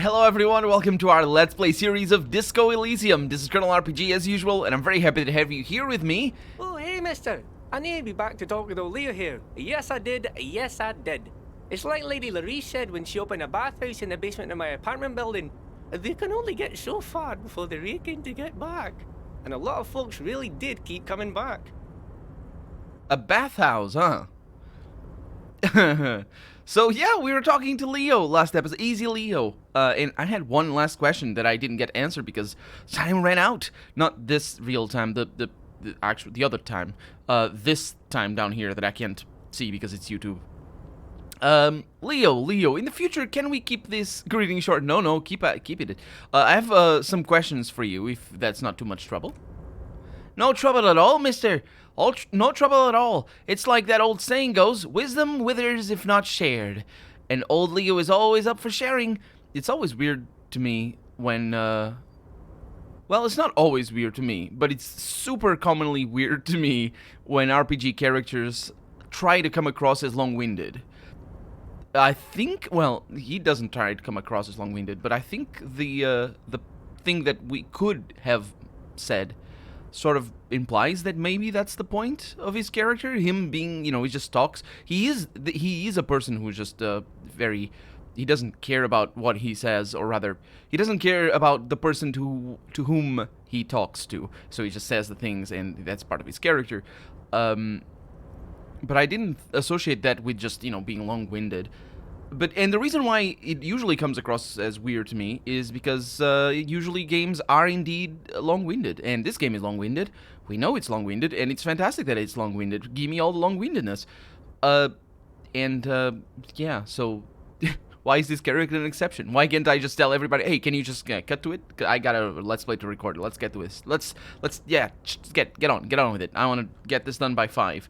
Hello everyone, welcome to our Let's Play series of Disco Elysium. This is Colonel RPG as usual, and I'm very happy to have you here with me. Oh, hey, mister. I need to be back to talk with old Leah here. Yes, I did. Yes, I did. It's like Lady Larisse said when she opened a bathhouse in the basement of my apartment building. They can only get so far before they're aching to get back. And a lot of folks really did keep coming back. A bathhouse, huh? So yeah, we were talking to Leo last episode, Easy Leo, and I had one last question that I didn't get answered because time ran out. Not this real time, the other time, this time down here that I can't see because it's YouTube. Leo, in the future, can we keep this greeting short? No, keep it. I have some questions for you, if that's not too much trouble. No trouble at all, mister. No trouble at all. It's like that old saying goes, wisdom withers if not shared. And old Leo is always up for sharing. It's always weird to me when, well, it's not always weird to me, but it's super commonly weird to me when RPG characters try to come across as long-winded. I think, well, he doesn't try to come across as long-winded, but I think the thing that we could have said sort of implies that maybe that's the point of his character, him being, he just talks. He is a person who's just he doesn't care about what he says, or rather, he doesn't care about the person to whom he talks to, so he just says the things, and that's part of his character. But I didn't associate that with just, being long-winded. And the reason why it usually comes across as weird to me is because usually games are indeed long-winded, and this game is long-winded. We know it's long-winded, and it's fantastic that it's long-winded. Give me all the long-windedness. Yeah, so why is this character an exception? Why can't I just tell everybody, hey, can you just cut to it? I got a Let's Play to record. Let's get to this. Let's get on with it. I want to get this done by 5.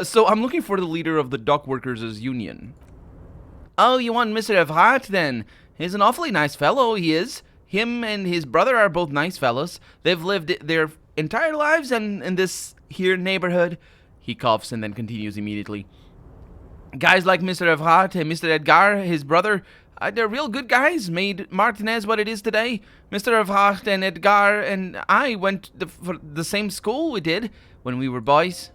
So I'm looking for the leader of the dock workers' union. Oh, you want Mr. Evrart, then? He's an awfully nice fellow, he is. Him and his brother are both nice fellows. They've lived their entire lives in this here neighborhood. He coughs and then continues immediately. Guys like Mr. Evrart and Mr. Edgar, his brother, they're real good guys, made Martinez what it is today. Mr. Evrart and Edgar and I went for the same school we did when we were boys.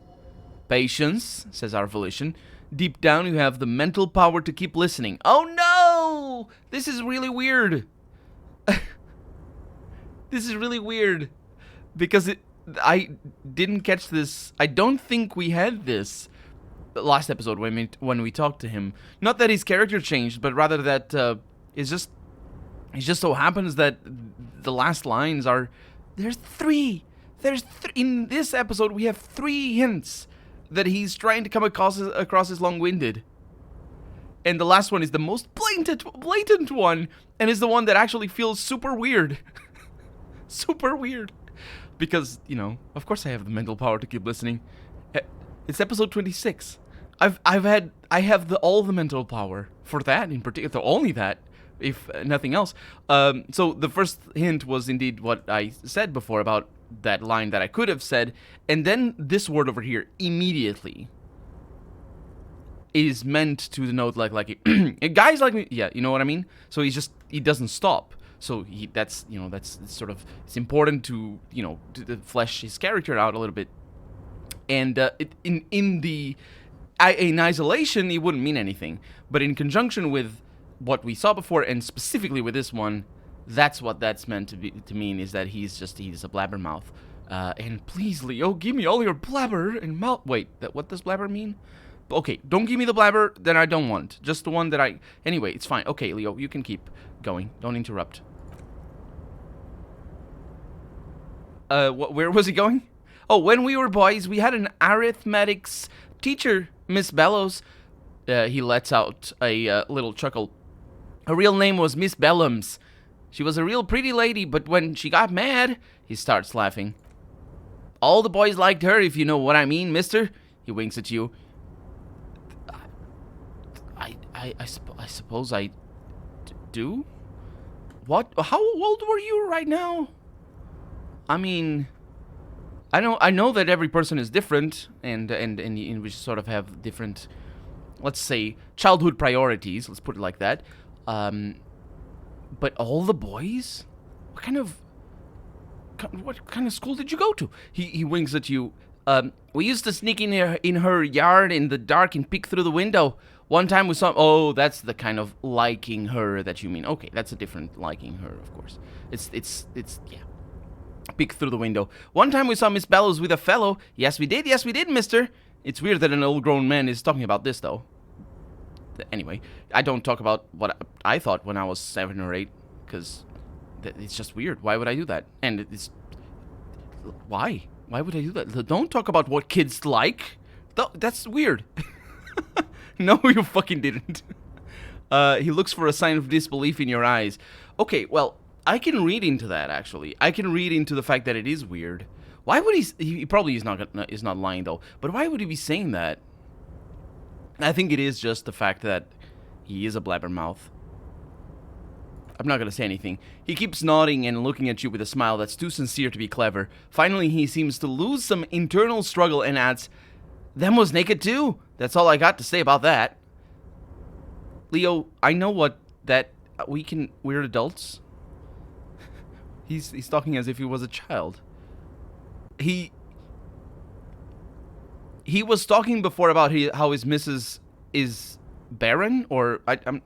Patience, says our volition. Deep down, you have the mental power to keep listening. Oh no! This is really weird. This is really weird. Because I didn't catch this. I don't think we had this last episode when we talked to him. Not that his character changed, but rather that it just so happens that the last lines are... There's three. In this episode, we have 3 hints that he's trying to come across as long-winded. And the last one is the most blatant one, and is the one that actually feels super weird. Super weird. Because, of course I have the mental power to keep listening. It's episode 26. I have all the mental power for that in particular, only that, if nothing else. So the first hint was indeed what I said before about that line that I could have said, and then this word over here immediately is meant to denote like guys like me, yeah, you know what I mean. So he doesn't stop. So that's sort of, it's important to to flesh his character out a little bit. And in isolation, it wouldn't mean anything, but in conjunction with what we saw before, and specifically with this one, that's what that's meant to mean, is that he's a blabbermouth. And please, Leo, give me all your blabber and mouth. Wait, what does blabber mean? Okay, don't give me the blabber that I don't want. Just the one that I... Anyway, it's fine. Okay, Leo, you can keep going. Don't interrupt. Where was he going? Oh, when we were boys, we had an arithmetics teacher, Miss Bellows. He lets out a little chuckle. Her real name was Miss Bellums. She was a real pretty lady, but when she got mad, he starts laughing. All the boys liked her, if you know what I mean, mister. He winks at you. I suppose I do? What? How old were you right now? I mean, I know that every person is different, and we sort of have different, let's say, childhood priorities. Let's put it like that. But all the boys? What kind of school did you go to? He winks at you. We used to sneak in her yard in the dark and peek through the window. One time we saw... Oh, that's the kind of liking her that you mean. Okay, that's a different liking her, of course. It's yeah. Peek through the window. One time we saw Miss Bellows with a fellow. Yes, we did, mister. It's weird that an old grown man is talking about this, though. Anyway, I don't talk about what I thought when I was 7 or 8, because it's just weird. Why would I do that? And it's... Why? Why would I do that? Don't talk about what kids like. That's weird. No, you fucking didn't. He looks for a sign of disbelief in your eyes. Okay, well, I can read into that, actually. I can read into the fact that it is weird. Why would he probably is not lying, though. But why would he be saying that? I think it is just the fact that he is a blabbermouth. I'm not gonna say anything. He keeps nodding and looking at you with a smile that's too sincere to be clever. Finally, he seems to lose some internal struggle and adds, "Them was naked too. That's all I got to say about that." Leo, I know we're adults. He's talking as if he was a child. He was talking before about how his missus is barren, or I don't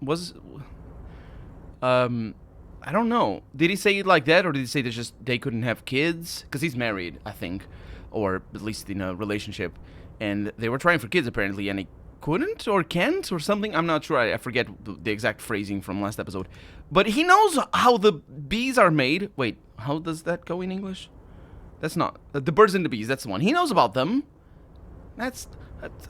know. Did he say it like that, or did he say that they couldn't have kids? Because he's married, I think, or at least in a relationship, and they were trying for kids apparently, and he couldn't or can't or something. I'm not sure. I forget the exact phrasing from last episode. But he knows how the bees are made. Wait, how does that go in English? That's not the birds and the bees. That's the one. He knows about them. That's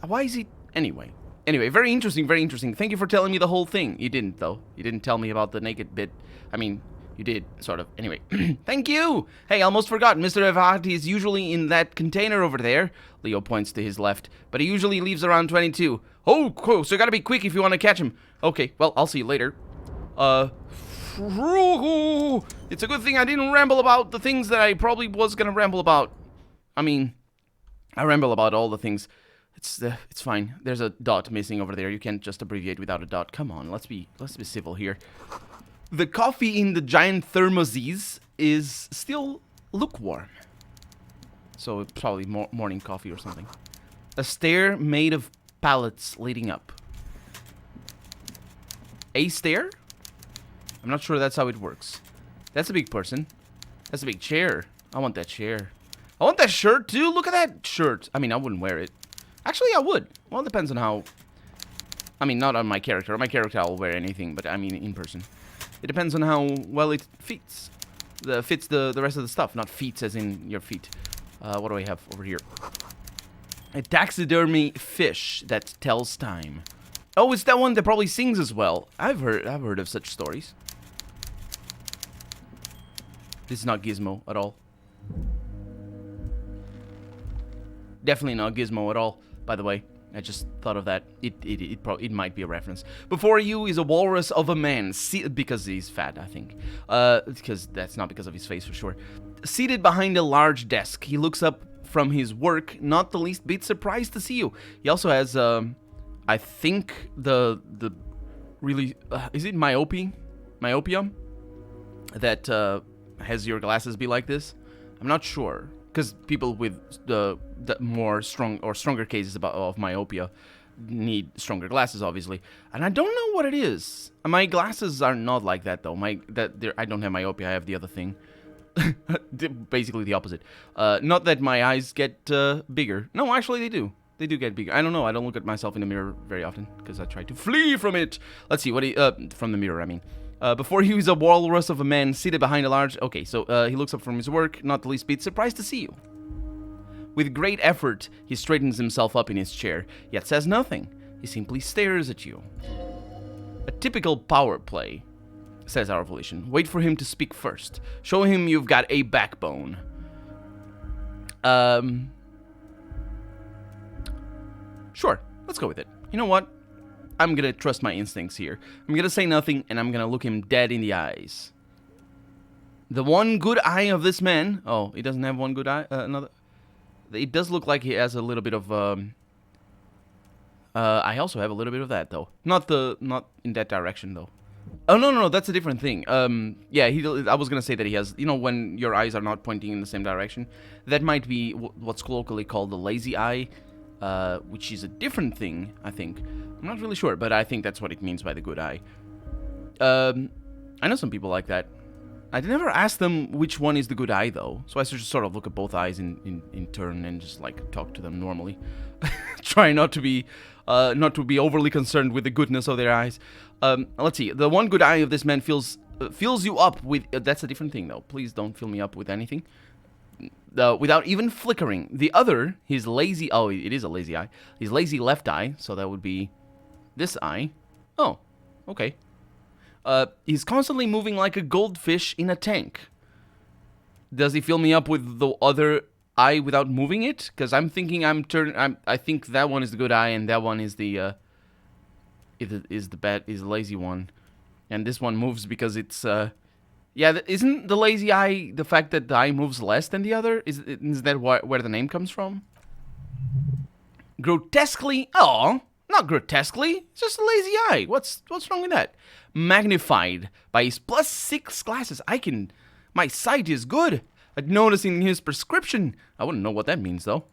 why is he anyway? Anyway, very interesting, very interesting. Thank you for telling me the whole thing. You didn't, though. You didn't tell me about the naked bit. I mean, you did, sort of. Anyway, thank you. Hey, almost forgot. Mr. Evrart is usually in that container over there. Leo points to his left, but he usually leaves around 22. Oh, cool. So you gotta be quick if you want to catch him. Okay, well, I'll see you later. It's a good thing I didn't ramble about the things that I probably was gonna ramble about. I mean, I ramble about all the things. It's fine. There's a dot missing over there. You can't just abbreviate without a dot. Come on, let's be civil here. The coffee in the giant thermoses is still lukewarm. So it's probably morning coffee or something. A stair made of pallets leading up. A stair? I'm not sure that's how it works. That's a big person. That's a big chair. I want that chair. I want that shirt too. Look at that shirt. I mean, I wouldn't wear it. Actually, I would. Well, it depends on how... I mean, not on my character. On my character, I'll wear anything, but I mean in person. It depends on how well it fits. Fits the rest of the stuff, not feet as in your feet. What do I have over here? A taxidermy fish that tells time. Oh, it's that one that probably sings as well. I've heard of such stories. This is not Gizmo at all. Definitely not Gizmo at all, by the way. I just thought of that. It might be a reference. Before you is a walrus of a man. Because he's fat, I think. Because that's not because of his face for sure. Seated behind a large desk. He looks up from his work, not the least bit surprised to see you. He also has, I think, the really... is it Myopium? That has your glasses be like this? I'm not sure. Because people with the stronger cases of myopia need stronger glasses, obviously. And I don't know what it is. My glasses are not like that, though. I don't have myopia. I have the other thing. Basically the opposite. Not that my eyes get bigger. No, actually they do. They do get bigger. I don't know. I don't look at myself in the mirror very often because I try to flee from it. Let's see. From the mirror, I mean. Before he was a walrus of a man seated behind a large... Okay, so he looks up from his work, not the least bit surprised to see you. With great effort, he straightens himself up in his chair, yet says nothing. He simply stares at you. A typical power play, says our volition. Wait for him to speak first. Show him you've got a backbone. Sure, let's go with it. You know what? I'm gonna trust my instincts here. I'm gonna say nothing, and I'm gonna look him dead in the eyes. The one good eye of this man... Oh, he doesn't have one good eye? Another... It does look like he has a little bit of... I also have a little bit of that, though. Not in that direction, though. Oh, no, that's a different thing. Yeah, I was gonna say that he has, when your eyes are not pointing in the same direction, that might be what's colloquially called the lazy eye, which is a different thing, I think. I'm not really sure, but I think that's what it means by the good eye. I know some people like that. I never asked them which one is the good eye, though, so I just sort of look at both eyes in turn and just, like, talk to them normally. Try not to be overly concerned with the goodness of their eyes. Let's see. The one good eye of this man fills you up with... that's a different thing, though. Please don't fill me up with anything. Without even flickering. The other, his lazy... oh, it is a lazy eye. His lazy left eye, so that would be this eye. Oh, okay. He's constantly moving like a goldfish in a tank. Does he fill me up with the other eye without moving it? Because I'm thinking I think that one is the good eye, and that one is the lazy one, and this one moves because it's yeah. Isn't the lazy eye the fact that the eye moves less than the other? Is that where the name comes from? Grotesquely? Oh, not grotesquely. It's just a lazy eye. What's wrong with that? Magnified by his +6 glasses. My sight is good. At noticing his prescription. I wouldn't know what that means, though.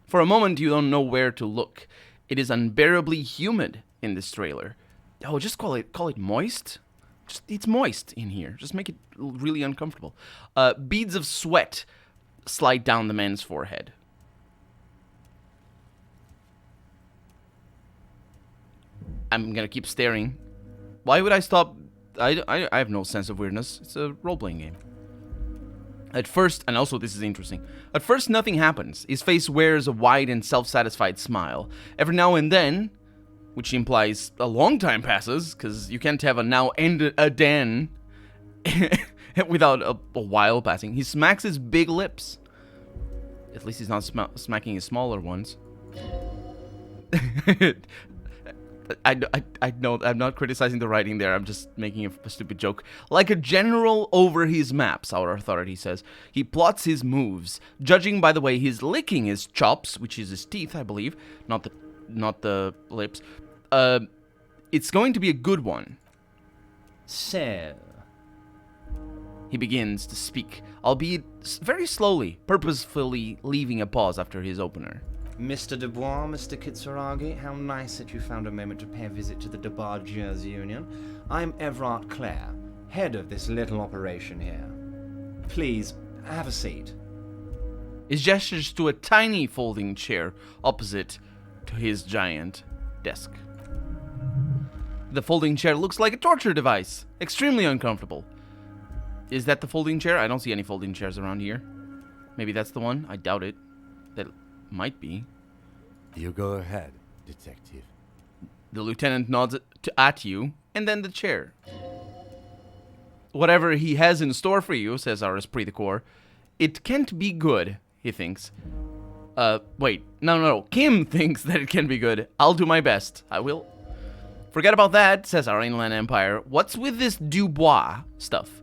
For a moment, you don't know where to look. It is unbearably humid in this trailer. Oh, just call it moist. It's moist in here. Just make it really uncomfortable. Beads of sweat slide down the man's forehead. I'm gonna keep staring. Why would I stop? I have no sense of weirdness. It's a role-playing game. At first, and also this is interesting, at first nothing happens. His face wears a wide and self-satisfied smile. Every now and then, which implies a long time passes, because you can't have a now and a then without a while passing, he smacks his big lips. At least he's not smacking his smaller ones. I know I'm not criticizing the writing there. I'm just making a stupid joke. Like a general over his maps, our authority says, he plots his moves, judging by the way he's licking his chops, which is his teeth, I believe, not the lips. It's going to be a good one. So, he begins to speak, albeit very slowly, purposefully leaving a pause after his opener. Mr. Dubois, Mr. Kitsuragi, how nice that you found a moment to pay a visit to the Debargers Union. I'm Evrart Clare, head of this little operation here. Please, have a seat. He gestures to a tiny folding chair opposite to his giant desk. The folding chair looks like a torture device, extremely uncomfortable. Is that the folding chair? I don't see any folding chairs around here. Maybe that's the one? I doubt it. That might be. You go ahead, detective. The lieutenant nods at you, and then the chair. Whatever he has in store for you, says our esprit de corps, it can't be good, he thinks. Wait, no. Kim thinks that it can be good. I'll do my best. I will. Forget about that, says our inland empire. What's with this Dubois stuff?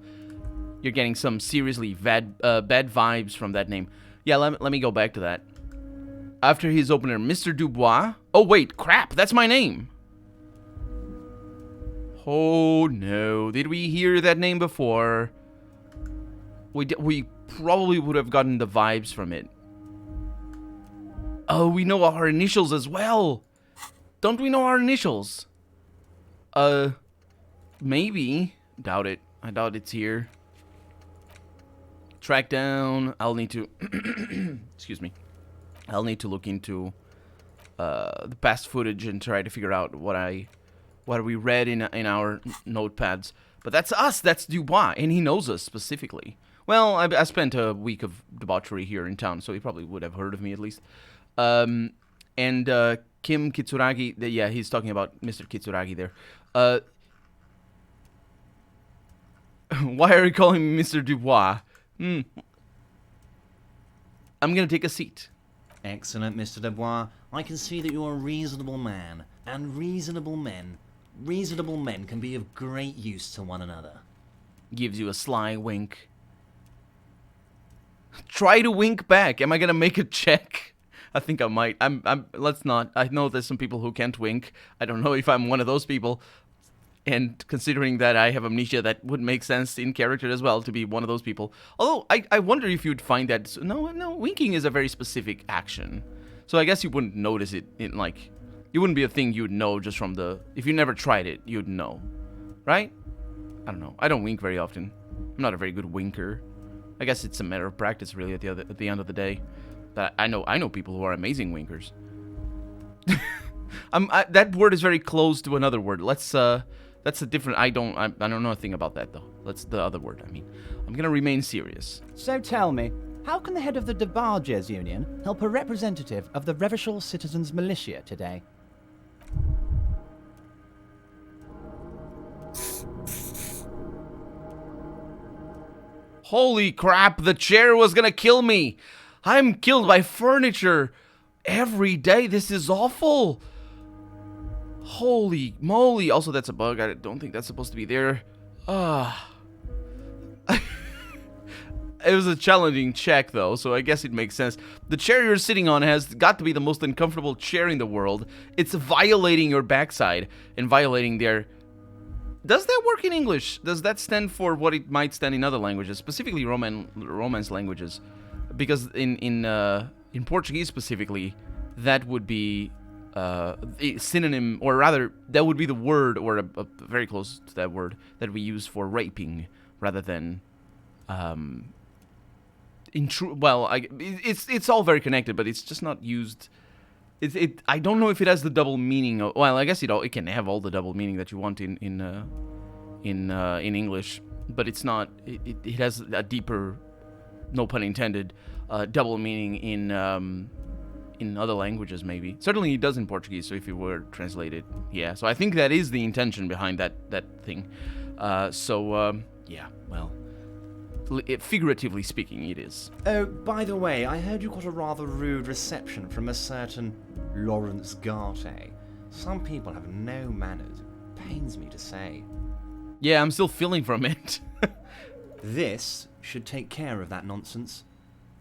You're getting some seriously bad vibes from that name. Yeah, let me go back to that. After his opener, Mr. Dubois. Oh, wait, crap, that's my name. Oh, no. Did we hear that name before? We probably would have gotten the vibes from it. Oh, we know our initials as well. Don't we know our initials? Maybe. Doubt it. I doubt it's here. Track down. I'll need to... Excuse me. I'll need to look into the past footage and try to figure out what we read in our notepads. But that's us. That's Dubois, and he knows us specifically. Well, I spent a week of debauchery here in town, so he probably would have heard of me at least. And Kim Kitsuragi, yeah, he's talking about Mr. Kitsuragi there. Why are you calling me Mr. Dubois? I'm gonna take a seat. Excellent, Mr. Dubois. I can see that you're a reasonable man, and reasonable men can be of great use to one another. Gives you a sly wink. Try to wink back. Am I gonna make a check? I think I might. Let's not. I know there's some people who can't wink. I don't know if I'm one of those people. And considering that I have amnesia, that would make sense in character as well to be one of those people. Although, I wonder if you'd find that... No, winking is a very specific action. So I guess you wouldn't notice it in, like... It wouldn't be a thing you'd know just from the... If you never tried it, you'd know. Right? I don't know. I don't wink very often. I'm not a very good winker. I guess it's a matter of practice, really, at the end of the day. But I know people who are amazing winkers. That word is very close to another word. That's a different... I don't know a thing about that, though. That's the other word, I mean. I'm gonna remain serious. So tell me, how can the head of the Debarges Union help a representative of the Revachol Citizens Militia today? Holy crap, the chair was gonna kill me. I'm killed by furniture every day. This is awful. Holy moly. Also, that's a bug. I don't think that's supposed to be there. It was a challenging check, though, so I guess it makes sense. The chair you're sitting on has got to be the most uncomfortable chair in the world. It's violating your backside and violating their... Does that work in English? Does that stand for what it might stand in other languages, specifically Romance languages? Because in Portuguese specifically, that would be a synonym, or rather, that would be the word, or a very close to that word, that we use for raping, rather than... it's all very connected, but it's just not used... I don't know if it has the double meaning. Well, I guess it can have all the double meaning that you want in English, but it's not. It has a deeper, no pun intended, double meaning in other languages maybe. Certainly it does in Portuguese. So if you were translated, yeah. So I think that is the intention behind that thing. Yeah. Well. Figuratively speaking, it is. Oh, by the way, I heard you got a rather rude reception from a certain Lawrence Garte. Some people have no manners. It pains me to say. Yeah, I'm still feeling from it. This should take care of that nonsense.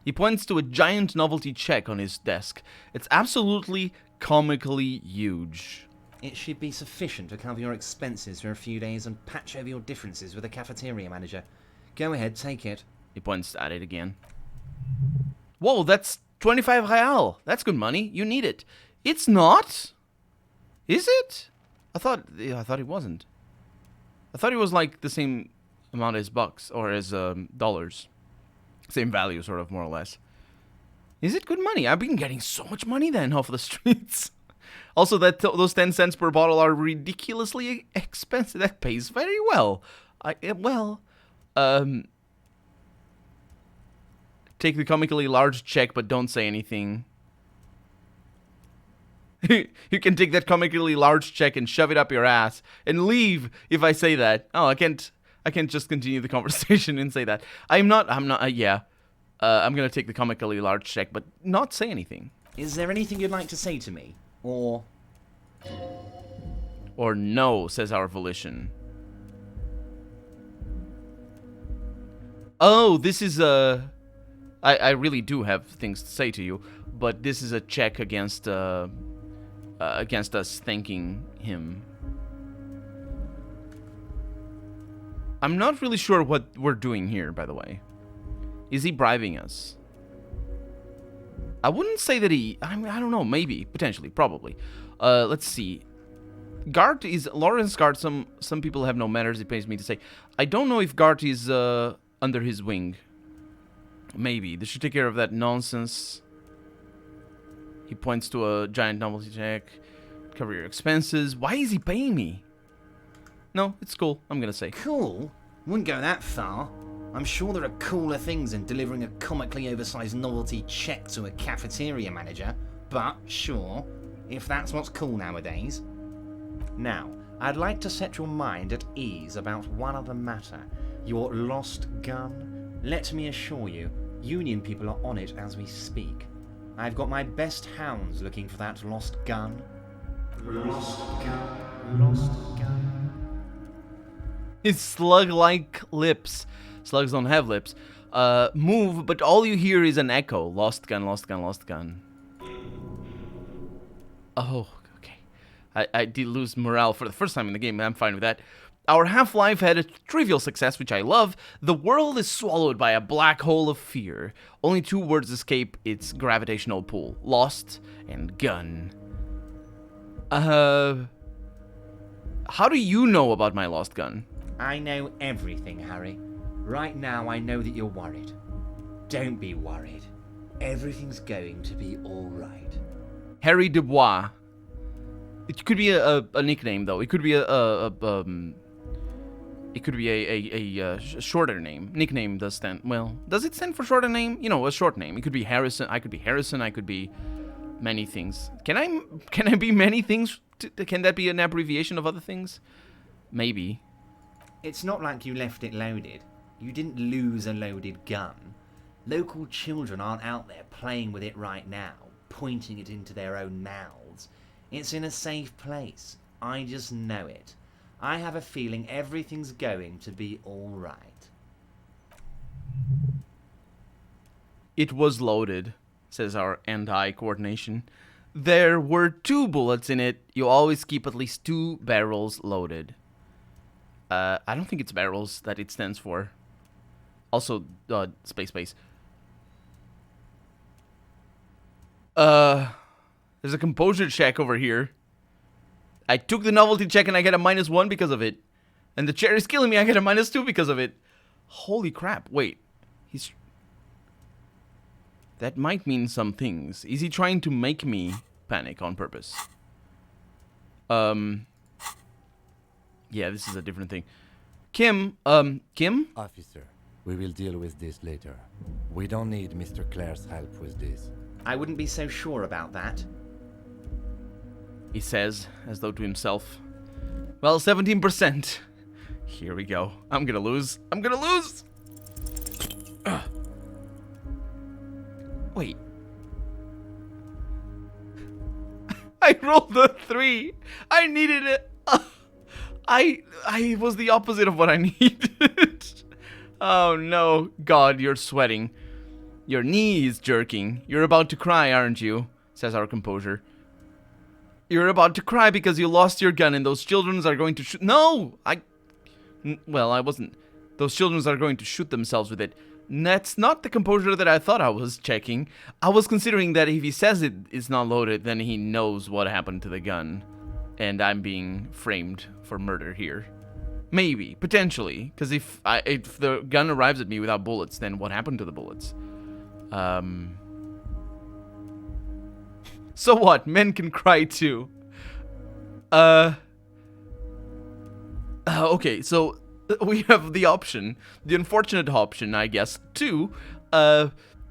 He points to a giant novelty check on his desk. It's absolutely comically huge. It should be sufficient to cover your expenses for a few days and patch over your differences with the cafeteria manager. Go ahead, take it. He points at it again. Whoa, that's 25 real. That's good money. You need it. It's not. Is it? I thought it wasn't. I thought it was like the same amount as bucks or as dollars. Same value, sort of, more or less. Is it good money? I've been getting so much money then off the streets. Also, those 10 cents per bottle are ridiculously expensive. That pays very well. Take the comically large check, but don't say anything. You can take that comically large check and shove it up your ass and leave if I say that. Oh, I can't just continue the conversation and say that. I'm gonna take the comically large check, but not say anything. Is there anything you'd like to say to me? Or no, says our volition. Oh, this is a... I really do have things to say to you, but this is a check against us thanking him. I'm not really sure what we're doing here, by the way. Is he bribing us? I wouldn't say that I don't know, maybe, potentially, probably. Let's see. Gart is... Lawrence Gart, some people have no manners, it pains me to say. I don't know if Gart is... under his wing. Maybe. They should take care of that nonsense. He points to a giant novelty check. Cover your expenses. Why is he paying me? No, it's cool, I'm gonna say. Cool? Wouldn't go that far. I'm sure there are cooler things than delivering a comically oversized novelty check to a cafeteria manager. But, sure, if that's what's cool nowadays. Now, I'd like to set your mind at ease about one other matter. Your lost gun? Let me assure you, Union people are on it as we speak. I've got my best hounds looking for that lost gun. Lost gun. Lost gun. His slug-like lips. Slugs don't have lips. Move, but all you hear is an echo. Lost gun, lost gun, lost gun. Oh, okay. I did lose morale for the first time in the game, and I'm fine with that. Our half-life had a trivial success, which I love. The world is swallowed by a black hole of fear. Only 2 words escape its gravitational pull. Lost and gun. How do you know about my lost gun? I know everything, Harry. Right now, I know that you're worried. Don't be worried. Everything's going to be all right. Harry Dubois. It could be a nickname, though. It could be a shorter name. Nickname does stand... Well, does it stand for shorter name? You know, a short name. It could be Harrison. I could be Harrison. I could be many things. Can I be many things? Can that be an abbreviation of other things? Maybe. It's not like you left it loaded. You didn't lose a loaded gun. Local children aren't out there playing with it right now, pointing it into their own mouths. It's in a safe place. I just know it. I have a feeling everything's going to be all right. It was loaded, says our and-eye coordination. There were 2 bullets in it. You always keep at least 2 barrels loaded. I don't think it's barrels that it stands for. Also, space. There's a composure check over here. I took the novelty check and I get a -1 because of it. And the chair is killing me, I get a -2 because of it. Holy crap, wait. That might mean some things. Is he trying to make me panic on purpose? Yeah, this is a different thing. Kim? Officer, we will deal with this later. We don't need Mr. Clare's help with this. I wouldn't be so sure about that. He says, as though to himself. Well, 17%. Here we go. I'm gonna lose. Wait. I rolled a 3. I needed it. I was the opposite of what I needed. Oh no. God, you're sweating. Your knee is jerking. You're about to cry, aren't you? Says our composure. You're about to cry because you lost your gun and those children are going to shoot... No! Well, I wasn't. Those children are going to shoot themselves with it. That's not the composure that I thought I was checking. I was considering that if he says it is not loaded, then he knows what happened to the gun. And I'm being framed for murder here. Maybe. Potentially. Because if the gun arrives at me without bullets, then what happened to the bullets? So what? Men can cry too. Okay, so we have the option, the unfortunate option, I guess, to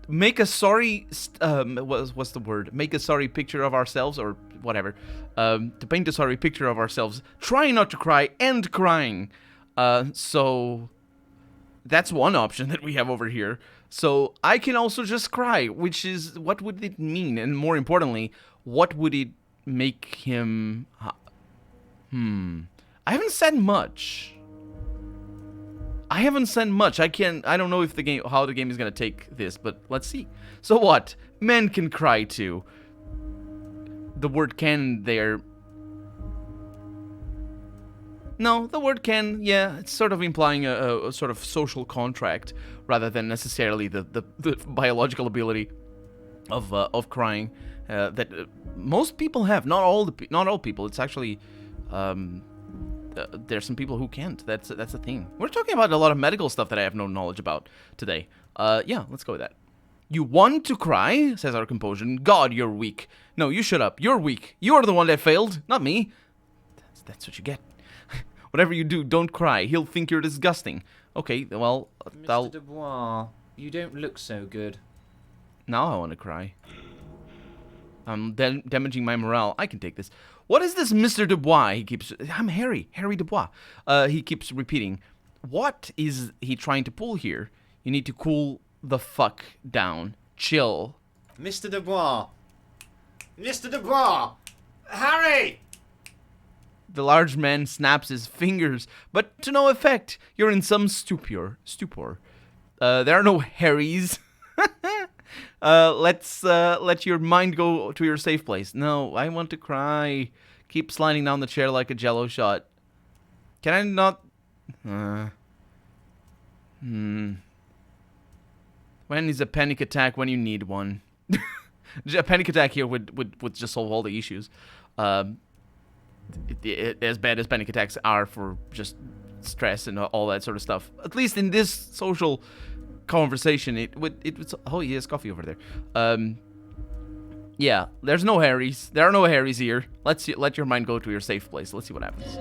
make a sorry, what's the word? Make a sorry picture of ourselves, or whatever. To paint a sorry picture of ourselves, trying not to cry and crying. So that's one option that we have over here. So I can also just cry, which is, what would it mean? And more importantly, what would it make him... I haven't said much. I don't know if how the game is gonna take this, but let's see. So what? Men can cry too. The word can there... No, the word can, yeah, it's sort of implying a sort of social contract rather than necessarily the biological ability of crying that most people have. Not all people. It's actually there's some people who can't. That's a thing. We're talking about a lot of medical stuff that I have no knowledge about today. Yeah, let's go with that. You want to cry, says our composure. God, you're weak. No, you shut up. You're weak. You're the one that failed, not me. That's what you get. Whatever you do, don't cry. He'll think you're disgusting. Okay, well, Mr. Dubois, you don't look so good. Now I want to cry. I'm damaging my morale. I can take this. What is this Mr. Dubois? I'm Harry Dubois. He keeps repeating. What is he trying to pull here? You need to cool the fuck down. Chill. Mr. Dubois! Mr. Dubois! Harry! The large man snaps his fingers, but to no effect. You're in some stupor. There are no Harrys. Let's let your mind go to your safe place. No, I want to cry. Keep sliding down the chair like a jello shot. Can I not... When is a panic attack when you need one? A panic attack here would just solve all the issues. As bad as panic attacks are for just stress and all that sort of stuff. At least in this social conversation, it would... Oh, he has coffee over there. Yeah, there's no Harrys. There are no Harrys here. Let your mind go to your safe place. Let's see what happens.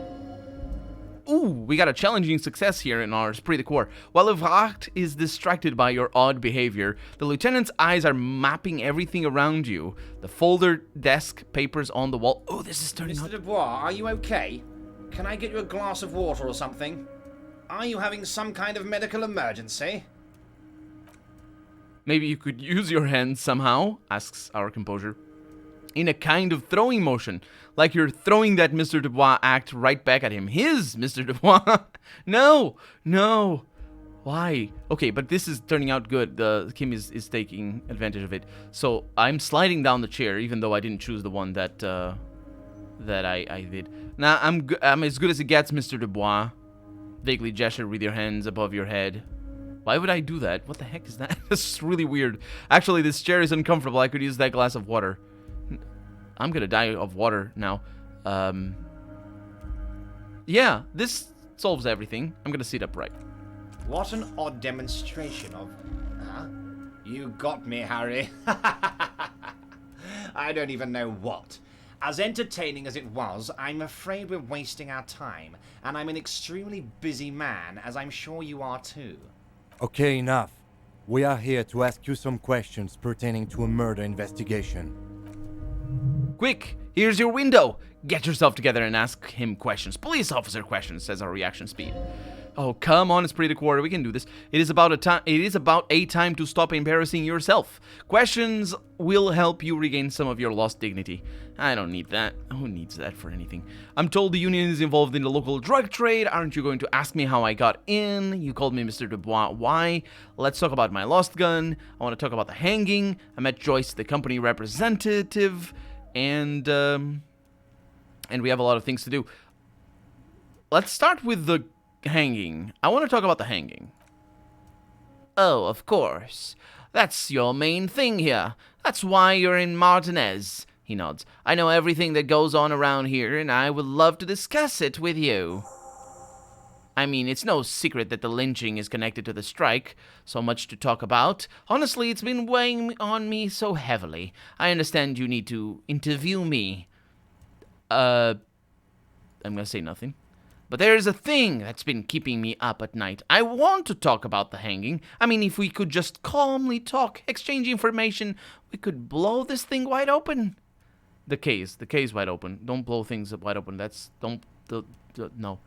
Ooh, we got a challenging success here in our esprit de corps. While Evrart is distracted by your odd behavior, the lieutenant's eyes are mapping everything around you. The folder, desk, papers on the wall. Oh, this is turning out... Mr. Dubois, are you okay? Can I get you a glass of water or something? Are you having some kind of medical emergency? Maybe you could use your hands somehow, asks our composer. In a kind of throwing motion, like you're throwing that Mr. Dubois act right back at him. His Mr. Dubois. No. Why? Okay, but this is turning out good. Kim is taking advantage of it. So I'm sliding down the chair, even though I didn't choose the one that I did. Now I'm as good as it gets, Mr. Dubois. Vaguely gesture with your hands above your head. Why would I do that? What the heck is that? This is really weird. Actually, this chair is uncomfortable. I could use that glass of water. I'm gonna die of water now. Yeah, this solves everything. I'm gonna sit upright. What an odd demonstration of... Huh? You got me, Harry. I don't even know what. As entertaining as it was, I'm afraid we're wasting our time. And I'm an extremely busy man, as I'm sure you are too. Okay, enough. We are here to ask you some questions pertaining to a murder investigation. Quick, here's your window. Get yourself together and ask him questions. Police officer questions, says our reaction speed. Oh, come on, esprit de corps, we can do this. It is about a time to stop embarrassing yourself. Questions will help you regain some of your lost dignity. I don't need that. Who needs that for anything? I'm told the union is involved in the local drug trade. Aren't you going to ask me how I got in? You called me Mr. Dubois. Why? Let's talk about my lost gun. I want to talk about the hanging. I met Joyce, the company representative. And we have a lot of things to do. Let's start with the hanging. I want to talk about the hanging. Oh, of course. That's your main thing here. That's why you're in Martinez. He nods. I know everything that goes on around here, and I would love to discuss it with you. I mean, it's no secret that the lynching is connected to the strike. So much to talk about. Honestly, it's been weighing on me so heavily. I understand you need to interview me. I'm gonna say nothing. But there's a thing that's been keeping me up at night. I want to talk about the hanging. I mean, if we could just calmly talk, exchange information, we could blow this thing wide open. The case wide open. Don't blow things wide open. No.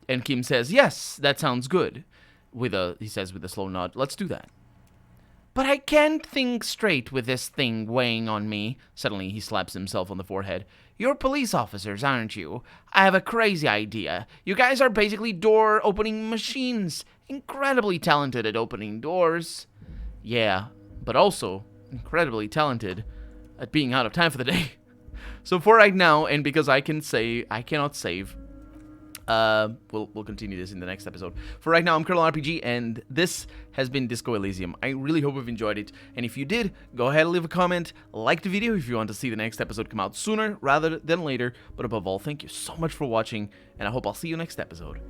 And Kim says, yes, that sounds good. He says with a slow nod, let's do that. But I can't think straight with this thing weighing on me. Suddenly he slaps himself on the forehead. You're police officers, aren't you? I have a crazy idea. You guys are basically door-opening machines. Incredibly talented at opening doors. Yeah, but also incredibly talented at being out of time for the day. So for right now, and because I cannot save, we'll continue this in the next episode. For right now, I'm Colonel RPG, and this has been Disco Elysium. I really hope you've enjoyed it, and if you did, go ahead and leave a comment, like the video if you want to see the next episode come out sooner rather than later, but above all, thank you so much for watching, and I hope I'll see you next episode.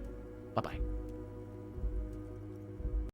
Bye-bye.